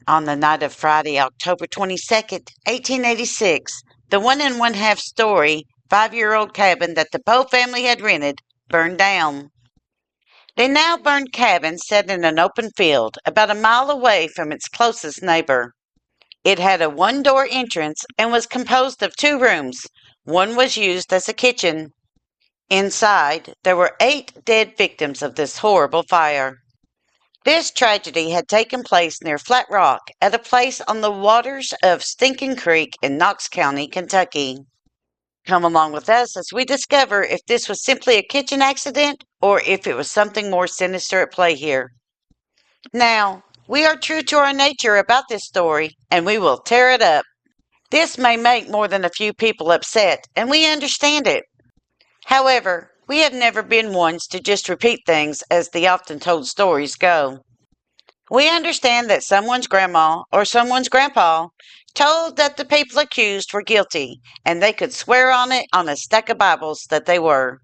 On the night of Friday, October 22nd, 1886, the 1 1/2 story, 5-year-old cabin that the Poe family had rented burned down. The now burned cabin sat in an open field about a mile away from its closest neighbor. It had a one-door entrance and was composed of 2 rooms. One was used as a kitchen. Inside, there were 8 dead victims of this horrible fire. This tragedy had taken place near Flat Rock at a place on the waters of Stinking Creek in Knox County, Kentucky. Come along with us as we discover if this was simply a kitchen accident or if it was something more sinister at play here. Now, we are true to our nature about this story, and we will tear it up. This may make more than a few people upset, and we understand it. However, we have never been ones to just repeat things as the often told stories go. We understand that someone's grandma or someone's grandpa told that the people accused were guilty, and they could swear on it on a stack of Bibles that they were.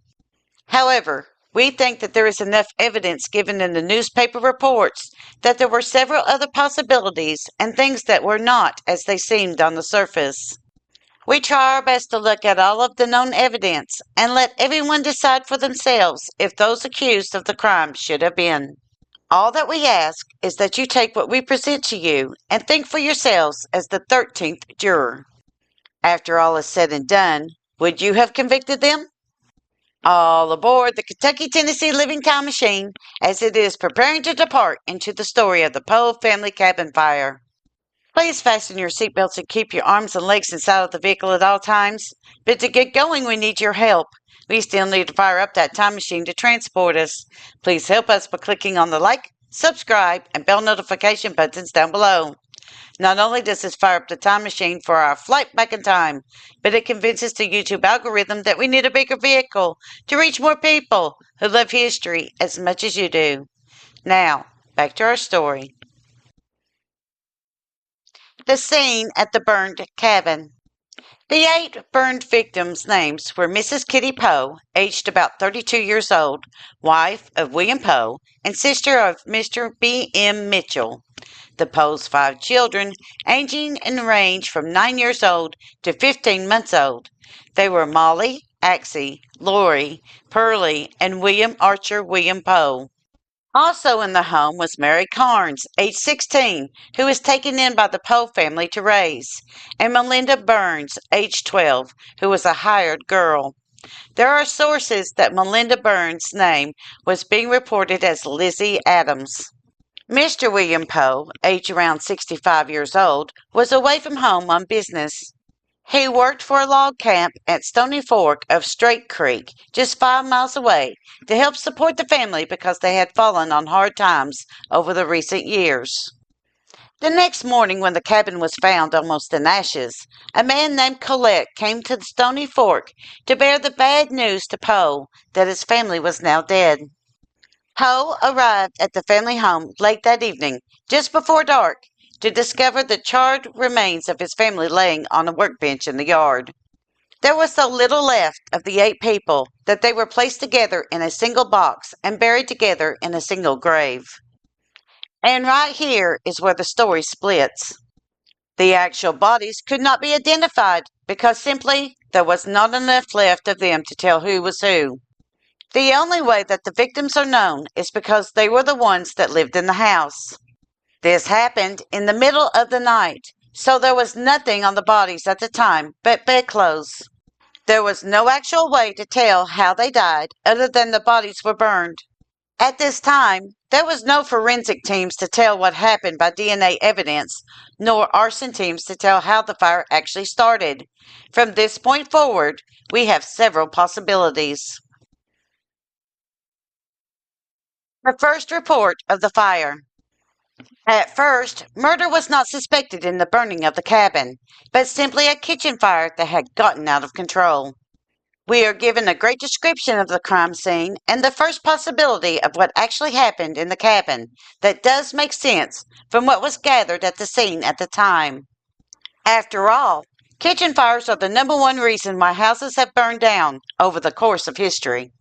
However, we think that there is enough evidence given in the newspaper reports that there were several other possibilities and things that were not as they seemed on the surface. We try our best to look at all of the known evidence and let everyone decide for themselves if those accused of the crime should have been. All that we ask is that you take what we present to you and think for yourselves as the 13th juror. After all is said and done, would you have convicted them? All aboard the Kentucky-Tennessee Living Time Machine as it is preparing to depart into the story of the Poe family cabin fire. Please fasten your seatbelts and keep your arms and legs inside of the vehicle at all times. But to get going, we need your help. We still need to fire up that time machine to transport us. Please help us by clicking on the like, subscribe, and bell notification buttons down below. Not only does this fire up the time machine for our flight back in time, but it convinces the YouTube algorithm that we need a bigger vehicle to reach more people who love history as much as you do. Now, back to our story. The scene at the burned cabin. The 8 burned victims' names were Mrs. Kitty Poe, aged about 32 years old, wife of William Poe, and sister of Mr. B. M. Mitchell. The Poes' 5 children, aging in range from 9 years old to 15 months old. They were Molly, Axie, Lori, Pearlie, and William Archer William Poe. Also in the home was Mary Carnes, age 16, who was taken in by the Poe family to raise, and Melinda Burns, age 12, who was a hired girl. There are sources that Melinda Burns' name was being reported as Lizzie Adams. Mr. William Poe, age around 65 years old, was away from home on business. He worked for a log camp at Stony Fork of Straight Creek, just 5 miles away, to help support the family because they had fallen on hard times over the recent years. The next morning, when the cabin was found almost in ashes, a man named Collette came to the Stony Fork to bear the bad news to Poe that his family was now dead. Poe arrived at the family home late that evening, just before dark, to discover the charred remains of his family laying on a workbench in the yard. There was so little left of the 8 people that they were placed together in a single box and buried together in a single grave. And right here is where the story splits. The actual bodies could not be identified because simply there was not enough left of them to tell who was who. The only way that the victims are known is because they were the ones that lived in the house. This happened in the middle of the night, so there was nothing on the bodies at the time but bedclothes. There was no actual way to tell how they died other than the bodies were burned. At this time, there was no forensic teams to tell what happened by DNA evidence, nor arson teams to tell how the fire actually started. From this point forward, we have several possibilities. The first report of the fire. At first, murder was not suspected in the burning of the cabin, but simply a kitchen fire that had gotten out of control. We are given a great description of the crime scene and the first possibility of what actually happened in the cabin that does make sense from what was gathered at the scene at the time. After all, kitchen fires are the #1 reason why houses have burned down over the course of history.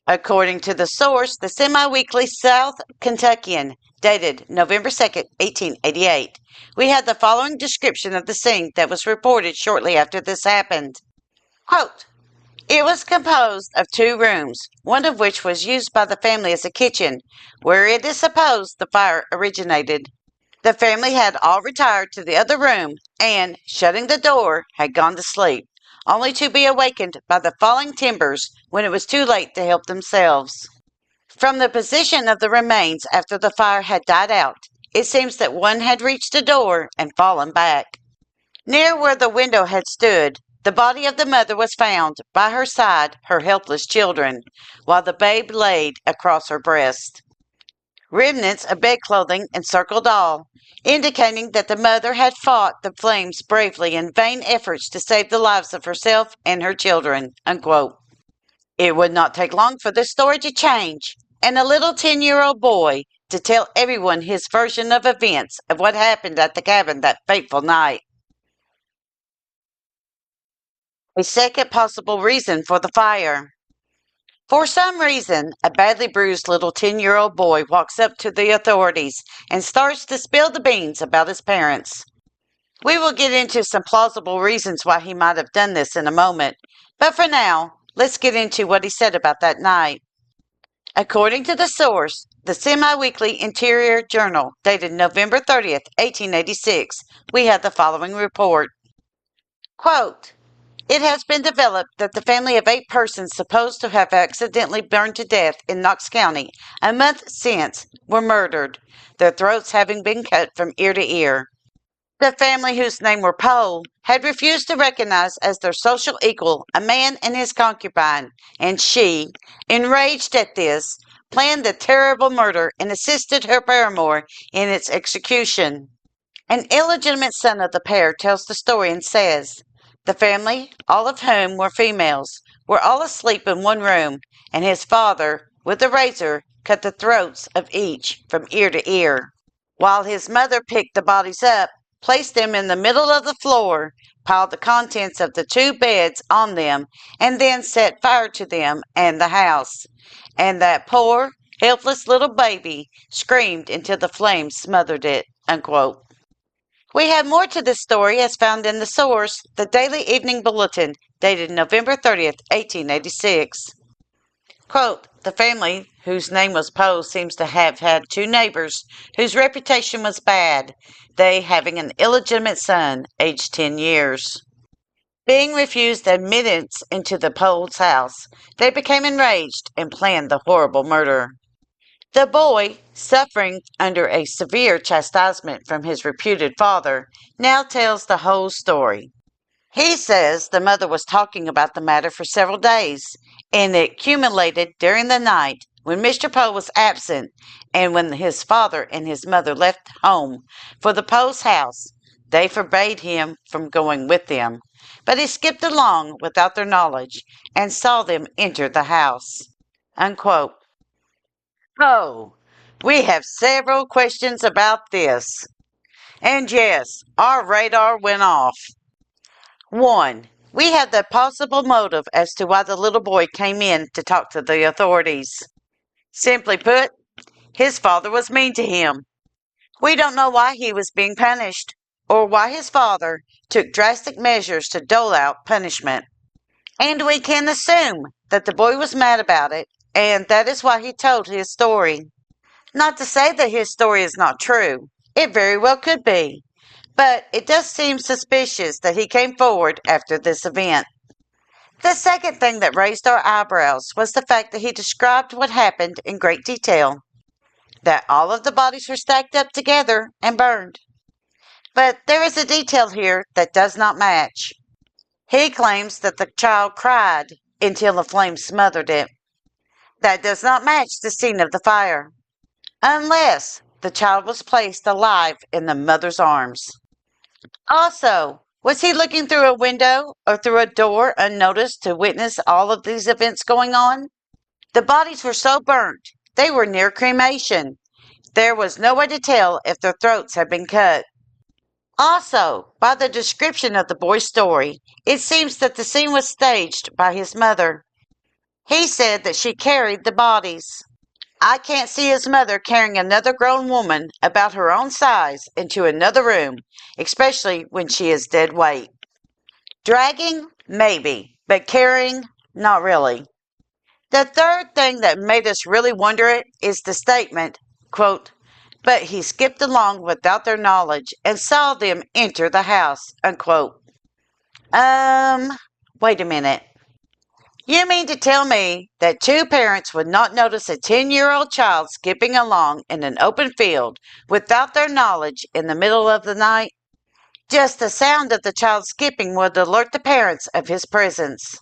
According to the source, the semi-weekly South Kentuckian, dated November 2nd, 1888. We have the following description of the scene that was reported shortly after this happened. Quote, it was composed of two rooms, one of which was used by the family as a kitchen, where it is supposed the fire originated. The family had all retired to the other room and, shutting the door, had gone to sleep, only to be awakened by the falling timbers when it was too late to help themselves. From the position of the remains after the fire had died out, it seems that one had reached the door and fallen back. Near where the window had stood, the body of the mother was found, by her side her helpless children, while the babe laid across her breast. Remnants of bedclothing encircled all, indicating that the mother had fought the flames bravely in vain efforts to save the lives of herself and her children. Unquote. It would not take long for the story to change, and a little 10-year-old boy to tell everyone his version of events of what happened at the cabin that fateful night. A second possible reason for the fire. For some reason, a badly bruised little 10-year-old boy walks up to the authorities and starts to spill the beans about his parents. We will get into some plausible reasons why he might have done this in a moment, but for now, let's get into what he said about that night. According to the source, the semi-weekly Interior Journal, dated November 30th, 1886, we have the following report. Quote, it has been developed that the family of 8 persons supposed to have accidentally burned to death in Knox County a month since were murdered, their throats having been cut from ear to ear. The family, whose name were Poe, had refused to recognize as their social equal a man and his concubine, and she, enraged at this, planned the terrible murder and assisted her paramour in its execution. An illegitimate son of the pair tells the story and says, the family, all of whom were females, were all asleep in one room, and his father, with a razor, cut the throats of each from ear to ear, while his mother picked the bodies up, placed them in the middle of the floor, piled the contents of the 2 beds on them, and then set fire to them and the house. And that poor, helpless little baby screamed until the flames smothered it. Unquote. We have more to this story as found in the source, the Daily Evening Bulletin, dated November 30th, 1886. Quote, the family, whose name was Poe, seems to have had 2 neighbors whose reputation was bad, they having an illegitimate son, aged 10 years. Being refused admittance into the Poe's house, they became enraged and planned the horrible murder. The boy, suffering under a severe chastisement from his reputed father, now tells the whole story. He says the mother was talking about the matter for several days, and it accumulated during the night when Mr. Poe was absent and when his father and his mother left home for the Poe's house. They forbade him from going with them, but he skipped along without their knowledge and saw them enter the house. Unquote. Oh, we have several questions about this. And yes, our radar went off. 1. We have the possible motive as to why the little boy came in to talk to the authorities. Simply put, his father was mean to him. We don't know why he was being punished, or why his father took drastic measures to dole out punishment. And we can assume that the boy was mad about it, and that is why he told his story. Not to say that his story is not true. It very well could be. But it does seem suspicious that he came forward after this event. The second thing that raised our eyebrows was the fact that he described what happened in great detail. That all of the bodies were stacked up together and burned. But there is a detail here that does not match. He claims that the child cried until the flames smothered it. That does not match the scene of the fire, unless the child was placed alive in the mother's arms. Also, was he looking through a window or through a door unnoticed to witness all of these events going on? The bodies were so burnt, they were near cremation. There was no way to tell if their throats had been cut. Also, by the description of the boy's story, it seems that the scene was staged by his mother. He said that she carried the bodies. I can't see his mother carrying another grown woman about her own size into another room, especially when she is dead weight. Dragging? Maybe, but carrying? Not really. The third thing that made us really wonder it is the statement, quote, but he skipped along without their knowledge and saw them enter the house, unquote. Um, Wait a minute. You mean to tell me that two parents would not notice a 10-year-old child skipping along in an open field without their knowledge in the middle of the night? Just the sound of the child skipping would alert the parents of his presence.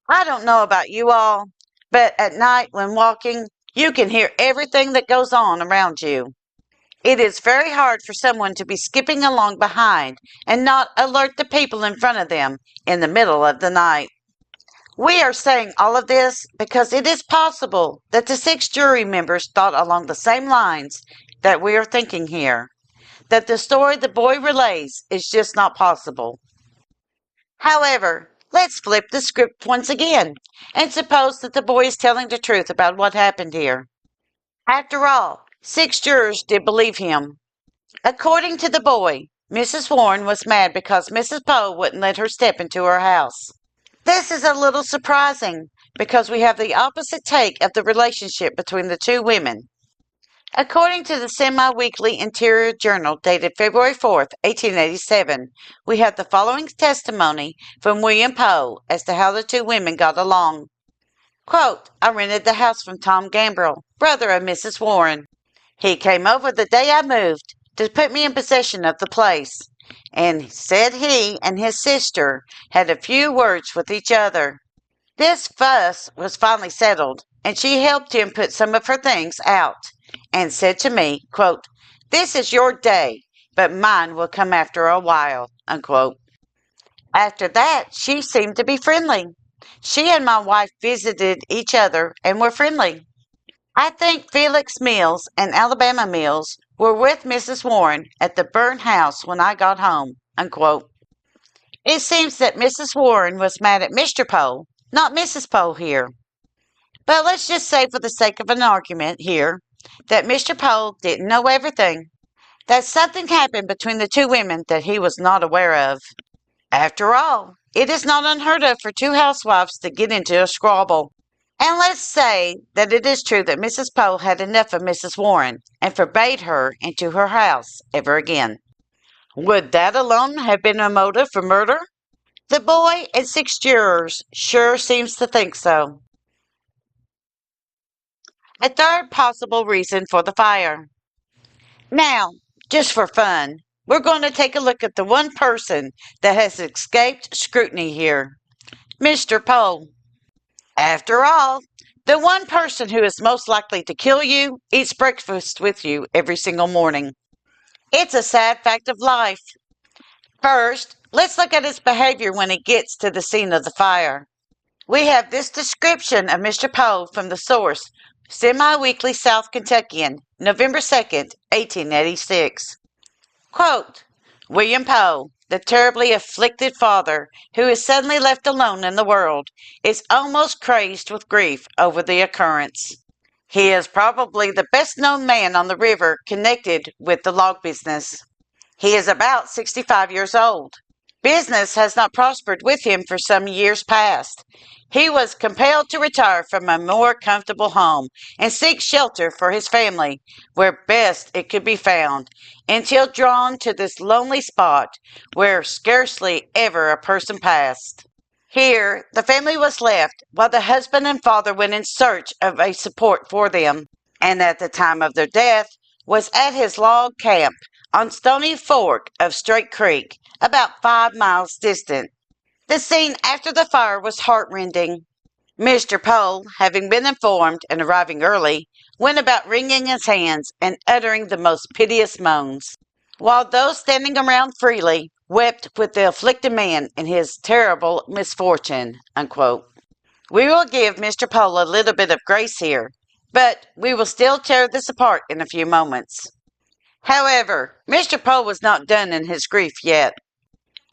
I don't know about you all, but at night when walking, you can hear everything that goes on around you. It is very hard for someone to be skipping along behind and not alert the people in front of them in the middle of the night. We are saying all of this because it is possible that the six jury members thought along the same lines that we are thinking here, that the story the boy relays is just not possible. However, let's flip the script once again and suppose that the boy is telling the truth about what happened here. After all, six jurors did believe him. According to the boy, Mrs. Warren was mad because Mrs. Poe wouldn't let her step into her house. This is a little surprising because we have the opposite take of the relationship between the two women. According to the semi-weekly Interior Journal dated February 4th, 1887, we have the following testimony from William Poe as to how the two women got along. Quote, I rented the house from Tom Gambrill, brother of Mrs. Warren. He came over the day I moved to put me in possession of the place, and said he and his sister had a few words with each other. This fuss was finally settled, and she helped him put some of her things out, and said to me, quote, this is your day, but mine will come after a while, unquote. After that, she seemed to be friendly. She and my wife visited each other and were friendly. I think Felix Mills and Alabama Mills were with Mrs. Warren at the burnt house when I got home, unquote. It seems that Mrs. Warren was mad at Mr. Poe, not Mrs. Poe here. But let's just say, for the sake of an argument here, that Mr. Poe didn't know everything, that something happened between the two women that he was not aware of. After all, it is not unheard of for two housewives to get into a squabble. And let's say that it is true that Mrs. Poe had enough of Mrs. Warren and forbade her into her house ever again. Would that alone have been a motive for murder? The boy and six jurors sure seems to think so. A third possible reason for the fire. Now, just for fun, we're going to take a look at the one person that has escaped scrutiny here, Mr. Poe. After all, the one person who is most likely to kill you eats breakfast with you every single morning. It's a sad fact of life. First, let's look at his behavior when he gets to the scene of the fire. We have this description of Mr. Poe from the source, Semi-Weekly South Kentuckian, November 2nd, 1886. Quote, William Poe, the terribly afflicted father who is suddenly left alone in the world, is almost crazed with grief over the occurrence. He is probably the best known man on the river connected with the log business. He is about 65 years old. Business has not prospered with him for some years past. He was compelled to retire from a more comfortable home and seek shelter for his family where best it could be found, until drawn to this lonely spot where scarcely ever a person passed. Here, the family was left while the husband and father went in search of a support for them, and at the time of their death was at his log camp on Stony Fork of Straight Creek, about 5 miles distant. The scene after the fire was heartrending. Mr. Poe, having been informed and arriving early, went about wringing his hands and uttering the most piteous moans, while those standing around freely wept with the afflicted man in his terrible misfortune, unquote. We will give Mr. Poe a little bit of grace here, but we will still tear this apart in a few moments. However, Mr. Poe was not done in his grief yet.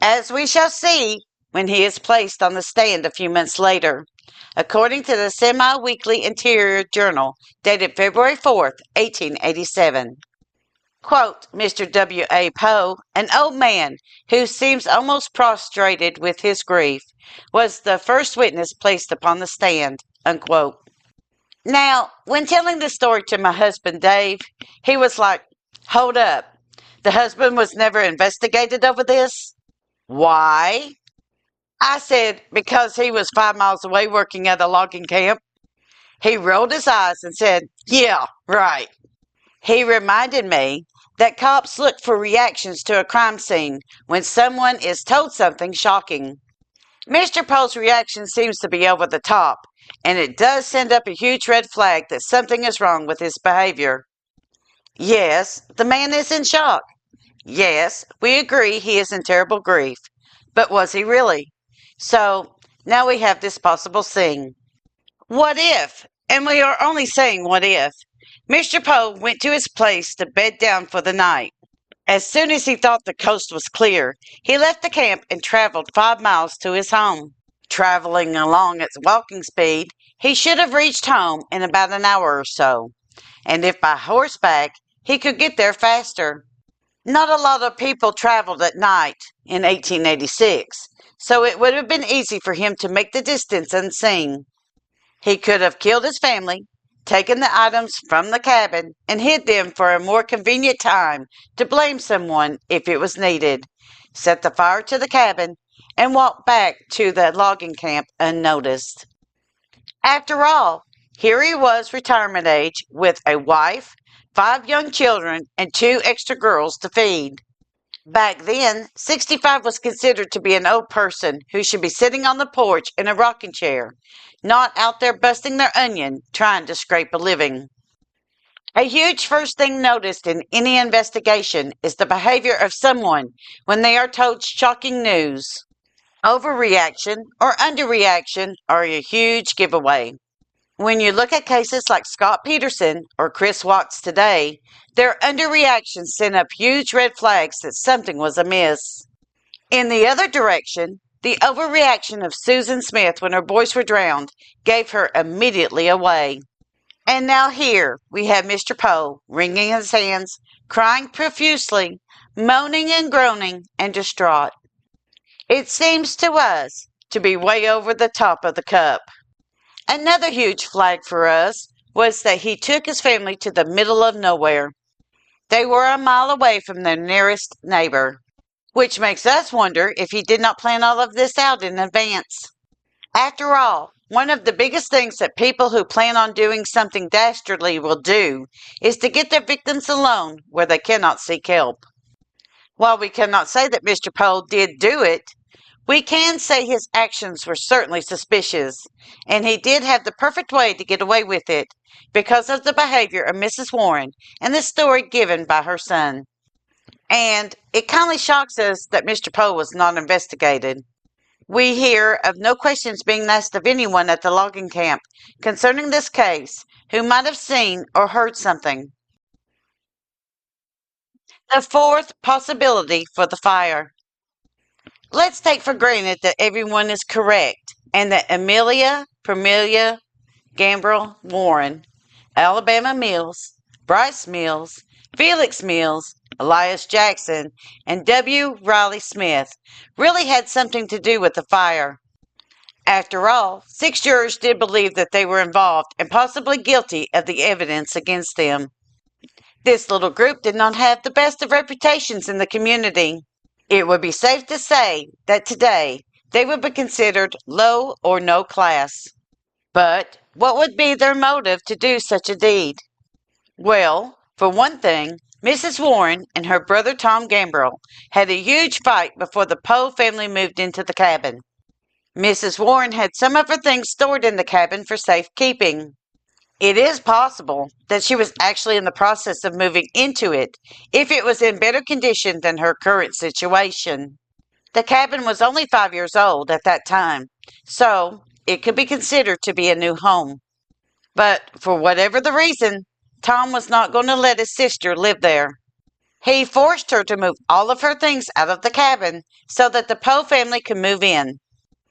As we shall see when he is placed on the stand a few months later, according to the Semi-Weekly Interior Journal dated February 4th, 1887. Quote, Mr. W. A. Poe, an old man who seems almost prostrated with his grief, was the first witness placed upon the stand, unquote. Now, when telling this story to my husband Dave, he was like, hold up. The husband was never investigated over this? Why? I said, because he was 5 miles away working at a logging camp. He rolled his eyes and said, yeah, right. He reminded me that cops look for reactions to a crime scene when someone is told something shocking. Mr. Poe's reaction seems to be over the top, and it does send up a huge red flag that something is wrong with his behavior. Yes, the man is in shock. Yes, we agree he is in terrible grief. But was he really? So, now we have this possible scene. What if, and we are only saying what if, Mr. Poe went to his place to bed down for the night. As soon as he thought the coast was clear, he left the camp and traveled 5 miles to his home. Traveling along at walking speed, he should have reached home in about an hour or so, and if by horseback, he could get there faster. Not a lot of people traveled at night in 1886, so it would have been easy for him to make the distance unseen. He could have killed his family, taken the items from the cabin, and hid them for a more convenient time to blame someone if it was needed, set the fire to the cabin, and walk back to the logging camp unnoticed. After all, here he was retirement age with a wife, 5 young children, and 2 extra girls to feed. Back then, 65 was considered to be an old person who should be sitting on the porch in a rocking chair, not out there busting their onion trying to scrape a living. A huge first thing noticed in any investigation is the behavior of someone when they are told shocking news. Overreaction or underreaction are a huge giveaway. When you look at cases like Scott Peterson or Chris Watts today, their underreactions sent up huge red flags that something was amiss. In the other direction, the overreaction of Susan Smith when her boys were drowned gave her immediately away. And now here we have Mr. Poe wringing his hands, crying profusely, moaning and groaning and distraught. It seems to us to be way over the top of the cup. Another huge flag for us was that he took his family to the middle of nowhere. They were a mile away from their nearest neighbor, which makes us wonder if he did not plan all of this out in advance. After all, one of the biggest things that people who plan on doing something dastardly will do is to get their victims alone where they cannot seek help. While we cannot say that Mr. Poe did do it, we can say his actions were certainly suspicious, and he did have the perfect way to get away with it because of the behavior of Mrs. Warren and the story given by her son. And it kindly shocks us that Mr. Poe was not investigated. We hear of no questions being asked of anyone at the logging camp concerning this case who might have seen or heard something. The fourth possibility for the fire. Let's take for granted that everyone is correct and that Amelia Gambrill Warren, Alabama Mills, Bryce Mills, Felix Mills, Elias Jackson, and W. Riley Smith really had something to do with the fire. After all, 6 jurors did believe that they were involved and possibly guilty of the evidence against them. This little group did not have the best of reputations in the community. It would be safe to say that today they would be considered low or no class. But what would be their motive to do such a deed? Well, for one thing, Mrs. Warren and her brother Tom Gambrill had a huge fight before the Poe family moved into the cabin. Mrs. Warren had some of her things stored in the cabin for safekeeping. It is possible that she was actually in the process of moving into it if it was in better condition than her current situation. The cabin was only 5 years old at that time, so it could be considered to be a new home. But for whatever the reason, Tom was not going to let his sister live there. He forced her to move all of her things out of the cabin so that the Poe family could move in.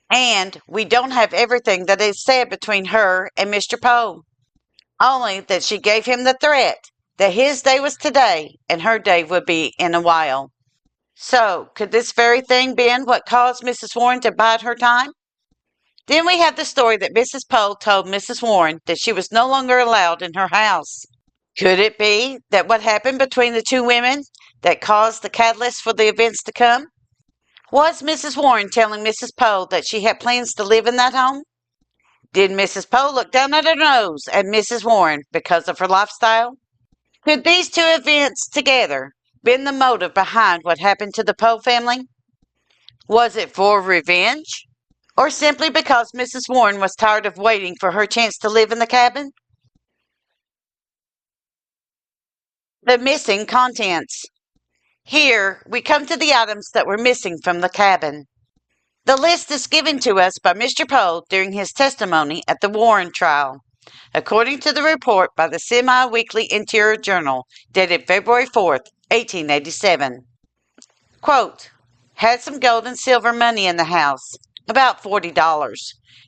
And we don't have everything that is said between her and Mr. Poe, only that she gave him the threat that his day was today and her day would be in a while. So, could this very thing been what caused Mrs. Warren to bide her time? Then we have the story that Mrs. Poe told Mrs. Warren that she was no longer allowed in her house. Could it be that what happened between the two women that caused the catalyst for the events to come? Was Mrs. Warren telling Mrs. Poe that she had plans to live in that home? Did Mrs. Poe look down at her nose at Mrs. Warren because of her lifestyle? Could these two events together been the motive behind what happened to the Poe family? Was it for revenge? Or simply because Mrs. Warren was tired of waiting for her chance to live in the cabin? The missing contents. Here we come to the items that were missing from the cabin. The list is given to us by Mr. Poe during his testimony at the Warren trial. According to the report by the Semi-Weekly Interior Journal, dated February 4th, 1887. Quote, had some gold and silver money in the house, about $40.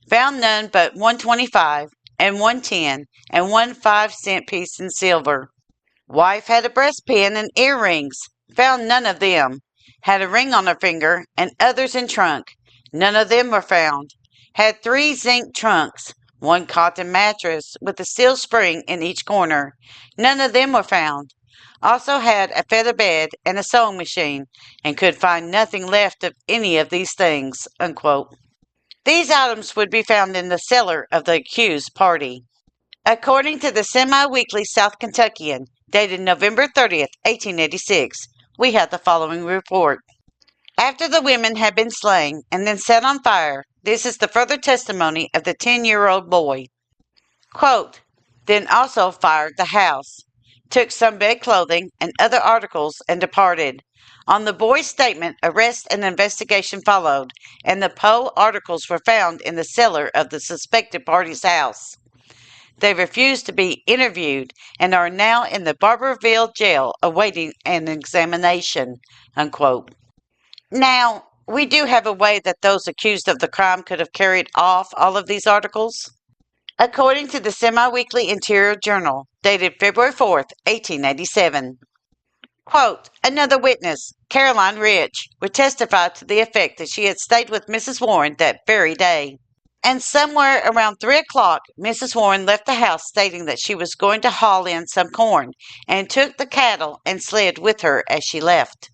Found none but 125 and 110 and 1 5-cent piece in silver. Wife had a breastpin and earrings. Found none of them. Had a ring on her finger and others in trunk. None of them were found. Had 3 zinc trunks, 1 cotton mattress with a steel spring in each corner. None of them were found. Also had a feather bed and a sewing machine, and could find nothing left of any of these things. Unquote. These items would be found in the cellar of the accused party. According to the Semi-Weekly South Kentuckian, dated November 30th, 1886, we have the following report. After the women had been slain and then set on fire, this is the further testimony of the 10-year-old boy. Quote, then also fired the house, took some bed clothing and other articles and departed. On the boy's statement, arrest and investigation followed, and the Poe articles were found in the cellar of the suspected party's house. They refused to be interviewed and are now in the Barberville jail awaiting an examination. Unquote. Now, we do have a way that those accused of the crime could have carried off all of these articles. According to the Semi-Weekly Interior Journal, dated February 4th, 1887. Quote, another witness, Caroline Rich, would testify to the effect that she had stayed with Mrs. Warren that very day. And somewhere around 3 o'clock, Mrs. Warren left the house stating that she was going to haul in some corn and took the cattle and sled with her as she left.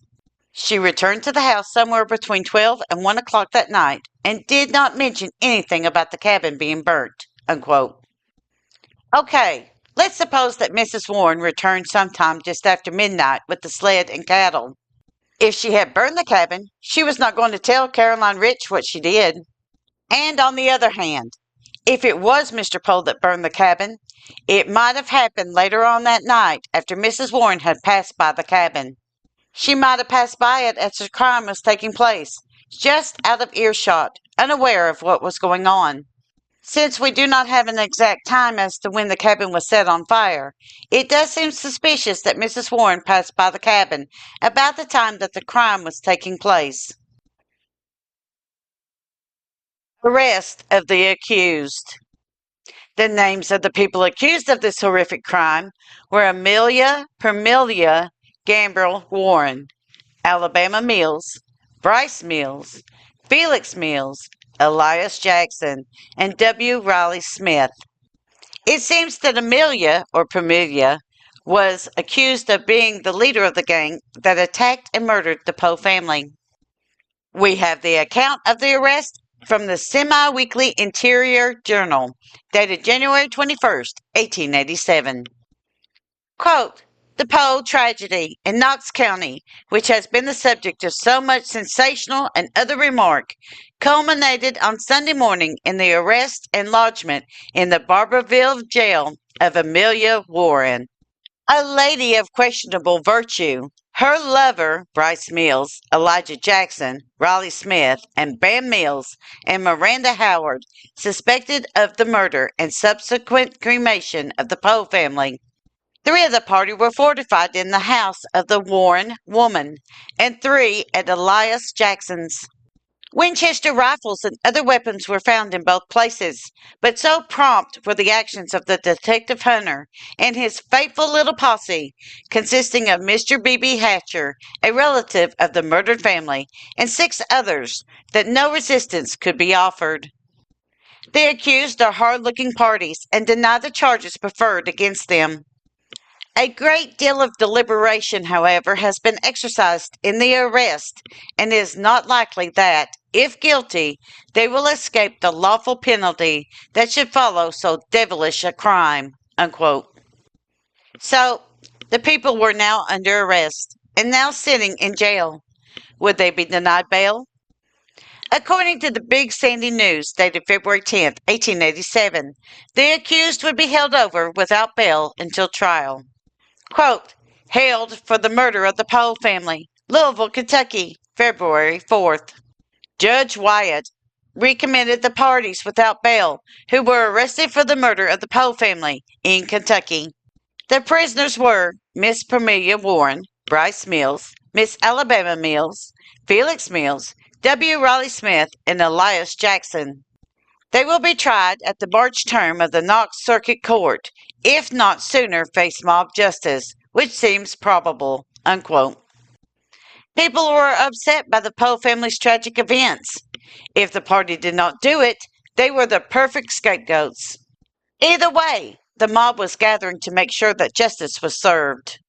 She returned to the house somewhere between 12 and 1 o'clock that night and did not mention anything about the cabin being burnt. Unquote. Okay, let's suppose that Mrs. Warren returned sometime just after midnight with the sled and cattle. If she had burned the cabin, she was not going to tell Caroline Rich what she did. And on the other hand, if it was Mr. Poe that burned the cabin, it might have happened later on that night after Mrs. Warren had passed by the cabin. She might have passed by it as the crime was taking place, just out of earshot, unaware of what was going on. Since we do not have an exact time as to when the cabin was set on fire, it does seem suspicious that Mrs. Warren passed by the cabin about the time that the crime was taking place. Arrest of the accused. The names of the people accused of this horrific crime were Amelia Permelia Gambriel Warren, Alabama Mills, Bryce Mills, Felix Mills, Elias Jackson, and W. Riley Smith. It seems that Amelia, or Permelia, was accused of being the leader of the gang that attacked and murdered the Poe family. We have the account of the arrest from the Semi-Weekly Interior Journal, dated January 21st, 1887. Quote, the Poe tragedy in Knox County, which has been the subject of so much sensational and other remark, culminated on Sunday morning in the arrest and lodgment in the Barberville jail of Amelia Warren, a lady of questionable virtue. Her lover, Bryce Mills, Elijah Jackson, Riley Smith, and Bam Mills, and Miranda Howard, suspected of the murder and subsequent cremation of the Poe family. 3 of the party were fortified in the house of the Warren woman, and 3 at Elias Jackson's. Winchester rifles and other weapons were found in both places, but so prompt were the actions of the detective hunter and his faithful little posse, consisting of Mr. B.B. Hatcher, a relative of the murdered family, and 6 others, that no resistance could be offered. The accused are hard-looking parties and deny the charges preferred against them. A great deal of deliberation, however, has been exercised in the arrest, and it is not likely that, if guilty, they will escape the lawful penalty that should follow so devilish a crime. Unquote. So, the people were now under arrest and now sitting in jail. Would they be denied bail? According to the Big Sandy News, dated February 10th, 1887, the accused would be held over without bail until trial. Quote, held for the murder of the Poe family, Louisville, Kentucky, February 4th. Judge Wyatt recommitted the parties without bail who were arrested for the murder of the Poe family in Kentucky. The prisoners were Miss Pamelia Warren, Bryce Mills, Miss Alabama Mills, Felix Mills, W. Raleigh Smith, and Elias Jackson. They will be tried at the March term of the Knox Circuit Court, if not sooner face mob justice, which seems probable. Unquote. People were upset by the Poe family's tragic events. If the party did not do it, they were the perfect scapegoats. Either way, the mob was gathering to make sure that justice was served.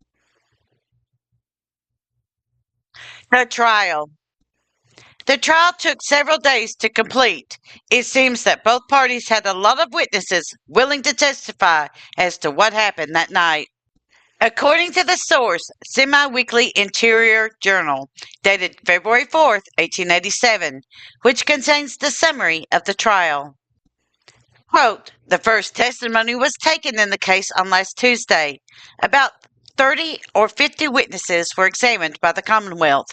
The trial. The trial took several days to complete. It seems that both parties had a lot of witnesses willing to testify as to what happened that night. According to the source, Semi-Weekly Interior Journal, dated February 4th, 1887, which contains the summary of the trial. Quote, the first testimony was taken in the case on last Tuesday. About 30 or 50 witnesses were examined by the Commonwealth,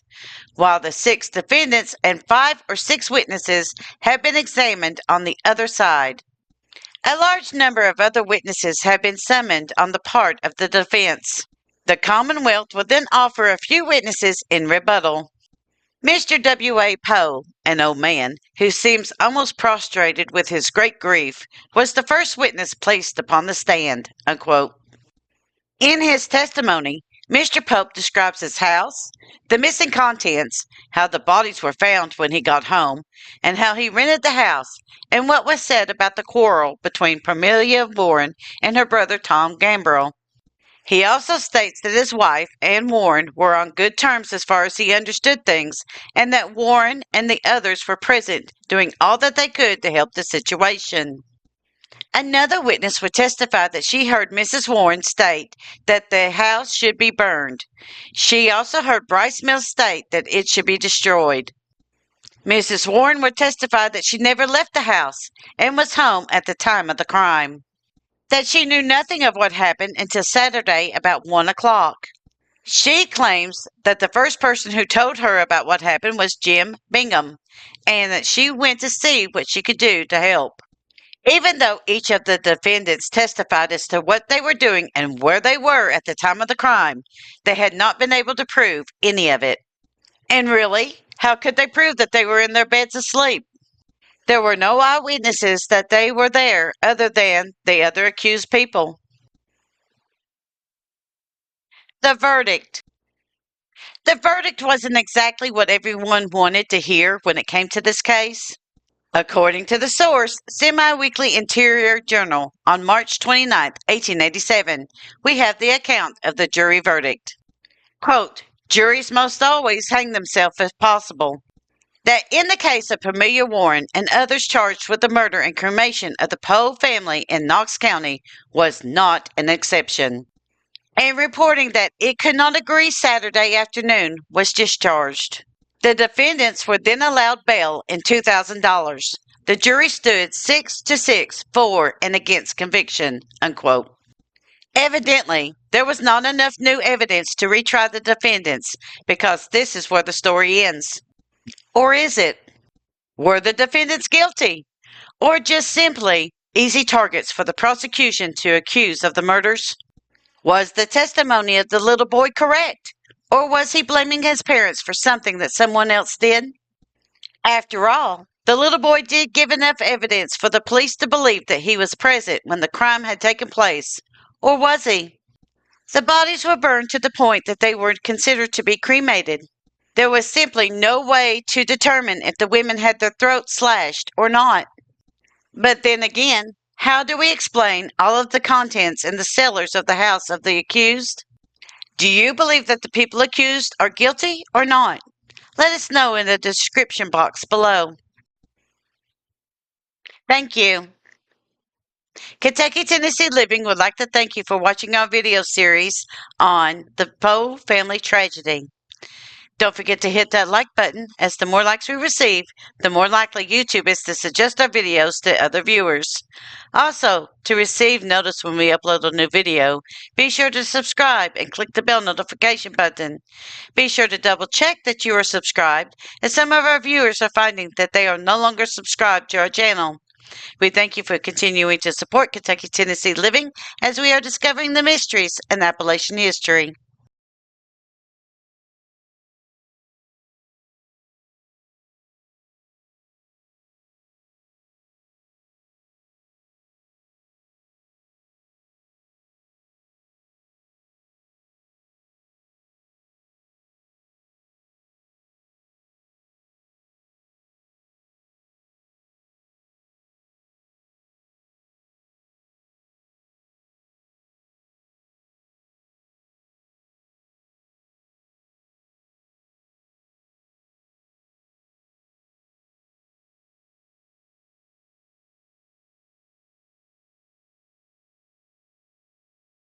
while the 6 defendants and 5 or 6 witnesses have been examined on the other side. A large number of other witnesses have been summoned on the part of the defense. The Commonwealth will then offer a few witnesses in rebuttal. Mr. W. A. Poe, an old man, who seems almost prostrated with his great grief, was the first witness placed upon the stand. Unquote. In his testimony, Mr. Pope describes his house, the missing contents, how the bodies were found when he got home, and how he rented the house, and what was said about the quarrel between Pamelia Warren and her brother Tom Gambrell. He also states that his wife, Anne Warren, were on good terms as far as he understood things, and that Warren and the others were present, doing all that they could to help the situation. Another witness would testify that she heard Mrs. Warren state that the house should be burned. She also heard Bryce Mills state that it should be destroyed. Mrs. Warren would testify that she never left the house and was home at the time of the crime. That she knew nothing of what happened until Saturday about 1 o'clock. She claims that the first person who told her about what happened was Jim Bingham, and that she went to see what she could do to help. Even though each of the defendants testified as to what they were doing and where they were at the time of the crime, they had not been able to prove any of it. And really, how could they prove that they were in their beds asleep? There were no eyewitnesses that they were there other than the other accused people. The verdict. The verdict wasn't exactly what everyone wanted to hear when it came to this case. According to the source, Semi-Weekly Interior Journal, on March 29, 1887, we have the account of the jury verdict. Quote, juries most always hang themselves if possible. That in the case of Pamelia Warren and others charged with the murder and cremation of the Poe family in Knox County was not an exception. And reporting that it could not agree Saturday afternoon was discharged. The defendants were then allowed bail and $2,000. The jury stood 6-6 for and against conviction. Unquote. Evidently, there was not enough new evidence to retry the defendants because this is where the story ends. Or is it? Were the defendants guilty? Or just simply easy targets for the prosecution to accuse of the murders? Was the testimony of the little boy correct? Or was he blaming his parents for something that someone else did? After all, the little boy did give enough evidence for the police to believe that he was present when the crime had taken place. Or was he? The bodies were burned to the point that they were considered to be cremated. There was simply no way to determine if the women had their throats slashed or not. But then again, how do we explain all of the contents in the cellars of the house of the accused? Do you believe that the people accused are guilty or not? Let us know in the description box below. Thank you. Kentucky Tennessee Living would like to thank you for watching our video series on the Poe family tragedy. Don't forget to hit that like button, as the more likes we receive, the more likely YouTube is to suggest our videos to other viewers. Also, to receive notice when we upload a new video, be sure to subscribe and click the bell notification button. Be sure to double check that you are subscribed, as some of our viewers are finding that they are no longer subscribed to our channel. We thank you for continuing to support Kentucky Tennessee Living as we are discovering the mysteries in Appalachian history.